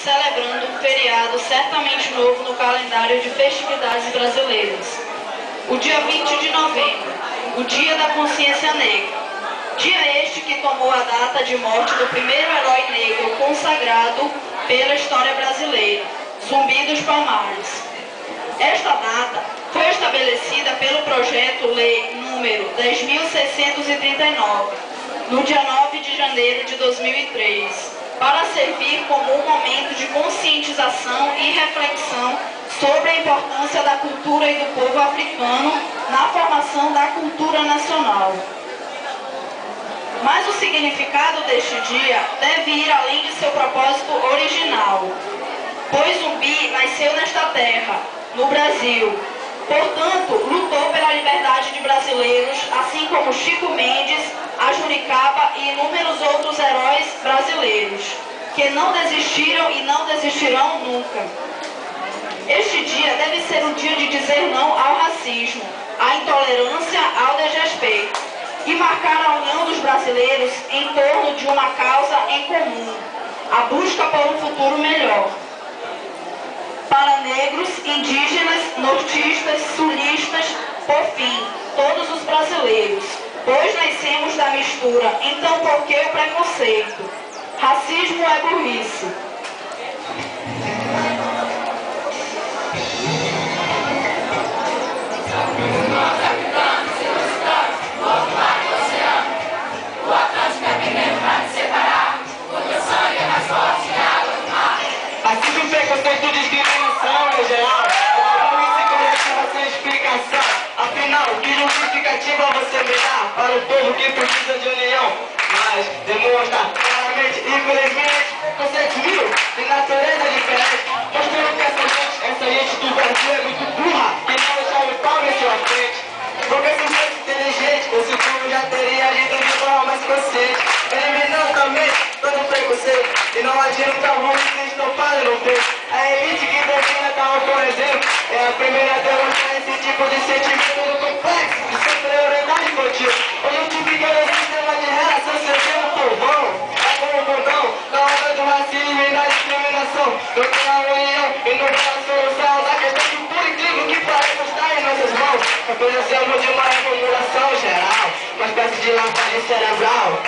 celebrando um feriado certamente novo no calendário de festividades brasileiras. O dia 20 de novembro, o Dia da Consciência Negra. Dia este que tomou a data de morte do primeiro herói negro consagrado pela história brasileira, Zumbi dos Palmares. Esta data foi estabelecida pelo Projeto-Lei número 10.639, no dia 9 de janeiro de 2003, para servir como um momento de conscientização e reflexão sobre a importância da cultura e do povo africano na formação da cultura nacional. Mas o significado deste dia deve ir além de seu propósito original, pois Zumbi nasceu nesta terra, no Brasil. Portanto, lutou pela liberdade de brasileiros, assim como Chico Mendes, a Juricaba e inúmeros outros heróis brasileiros, que não desistiram e não desistirão nunca. Este dia deve ser o dia de dizer não ao racismo, à intolerância, ao desrespeito, e marcar a união dos brasileiros em torno de uma causa em comum, a busca por um futuro melhor. Para negros, indígenas, nortistas, sulistas, por fim, todos os brasileiros, pois nascemos da mistura, então por que o preconceito? Racismo é burrice. Racismo, preconceito, discriminação em geral. Burrice coletiva sem explicação. Afinal, que justificativa você me dá para o povo que precisa de união? Mas demonstra claramente, infelizmente, preconceito mil de natureza diferente, mostrando que essa gente do Brasil é muito burra, que não deixa o pau em sua frente. Porque se fosse inteligente, esse povo já teria agido de forma mais consciente, eliminando também todo o preconceito, e não agindo tão ruim se estopado no peito. A elite que define tal, por exemplo, é a primeira a demonstrar esse tipo de sentimento do complexo de superioridade infantil. Justificando o sistema de relação seu povão, é como o condão, na onda do racismo e da discriminação. Não tem a união e não tem a solução da questão que, por incrível que pareça, está em nossas mãos. Precisamos de uma reformulação geral, uma espécie de lavagem cerebral.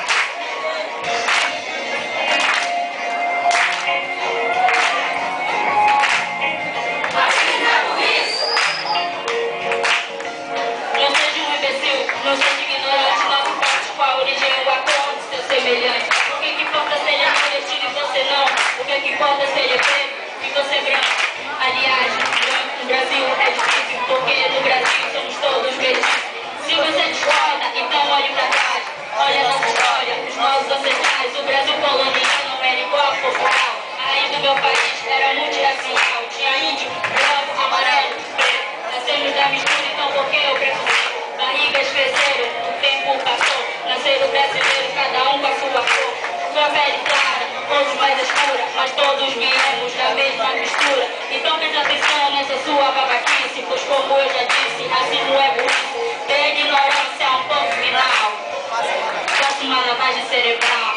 Não seja ignorante, não importa qual a origem ou a cor de seu semelhante. O que importa se ele é nordestino e você não? O que importa se ele é preto e você branco? Aliás, branco no Brasil é difícil, porque no Brasil somos todos mestiços. Se você discorda, então olhe pra trás. Olha a nossa história, os nossos ancestrais. O Brasil colonial não era igual a Portugal. Aí do meu país era multiracial. Tinha índio, branco, amarelo, preto. Nascemos da mistura, então por que o preconceito? Barrigas cresceram, o tempo passou. Nasceram brasileiros, cada um com a sua cor. Sua pele clara, todos mais escura, mas todos viemos da mesma mistura. Então preste atenção nessa sua babaquice, pois como eu já disse, racismo é burrice. Ter a ignorância é um ponto final. Faça uma lavagem cerebral.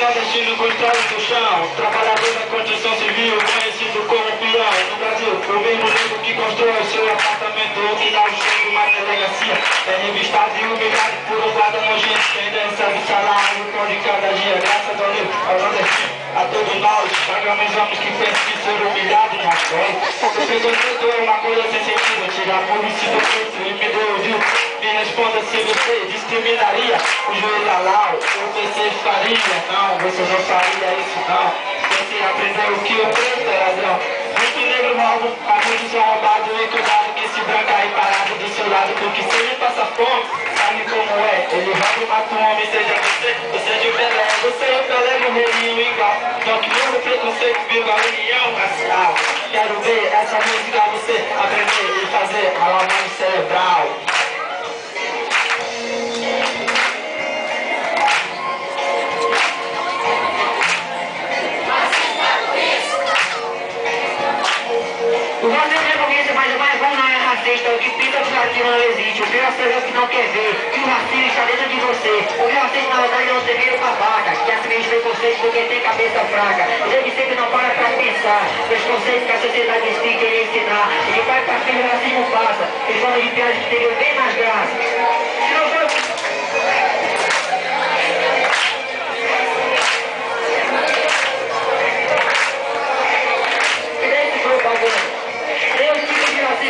Nordestino constrói do chão, trabalhador da construção civil, conhecido como peão. No Brasil, o mesmo negro que constrói seu apartamento, ou que dá o chão de uma delegacia, é revistado e humilhado por um guarda nojento, que ainda recebe salário pão de cada dia. Graças ao negro, ao nordestino, a todos nós, pagamos homens que pensam que ser humilhado na fé. O preconceito é uma coisa sem sentido, tirar a polícia do peito e me deu ouvido. Me responda se você discriminaria o joelho Alau, ou você faria. Não, você não faria isso não. Você aprendeu que o preto é ladrão. Muito negro roubo, a muitos são roubados. E cuidado que esse branco aí parado do seu lado, porque se ele passa fome, sabe como é? Ele rouba e mata um homem, seja você de Pelé. Você e o Pelé morreriam igual. Então que mesmo preconceito, viva a união racial. Quero ver essa música você aprender e fazer a lavagem cerebral. O Brasil é burrice, mas vamos na racista é o que pinta de latino não existe. O racista é o que não quer ver. E o racismo está dentro de você. O racista na verdade é você meio babaca, que assume preconceito porque tem cabeça fraca. Ele sempre não para pra pensar. Os conceitos que a sociedade explica e ensinar. E de pai pra filho o racismo passa. Eles falam de piada que teriam bem mais graça. Se não for...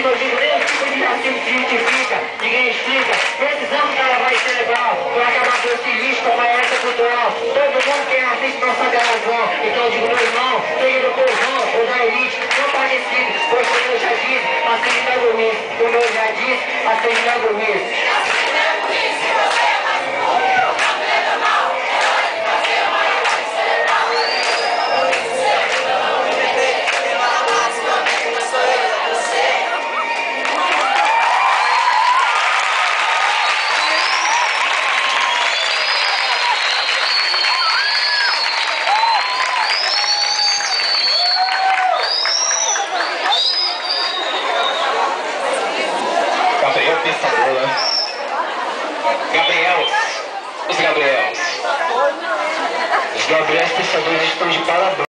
Eu digo, nem o tipo de racismo se justifica, ninguém explica. Precisamos de uma lavagem cerebral para acabar com esse lixo com a herança cultural. Todo mundo que é racista não sabe a razão. Então eu digo, meu irmão, seja do povão ou da elite, não parecido, pois como eu já disse, assim não dormir. Como eu já disse, assim não dormir. Gabriel Pensador, né? Os Gabriels Pensadores estão de parabéns.